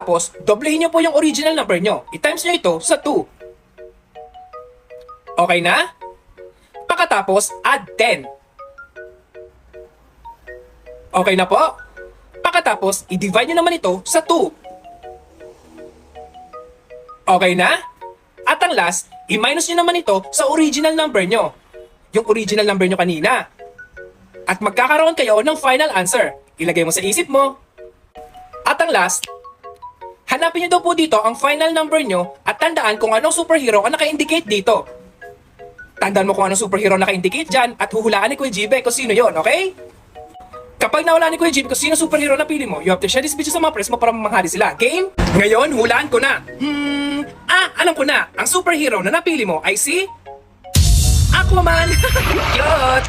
Tapos, doblehin nyo po yung original number nyo. I-times nyo ito sa 2. Okay na? Pagkatapos, add 10. Okay na po? Pagkatapos, i-divide nyo naman ito sa 2. Okay na? At ang last, i-minus nyo naman ito sa original number nyo. Yung original number nyo kanina. At magkakaroon kayo ng final answer. Ilagay mo sa isip mo. At ang last, hanapin nyo daw po dito ang final number nyo at tandaan kung anong superhero ang naka-indicate dito. Tandaan mo kung anong superhero naka-indicate dyan at huhulaan ni Kuya Jibe kung sino yon, okay? Kapag nawala ni Kuya Jibe kung sino superhero na pili mo, you have to share this video sa mga press mo para mamahali sila. Game? Ngayon, hulaan ko na. Alam ko na. Ang superhero na napili mo ay si Aquaman. Cute!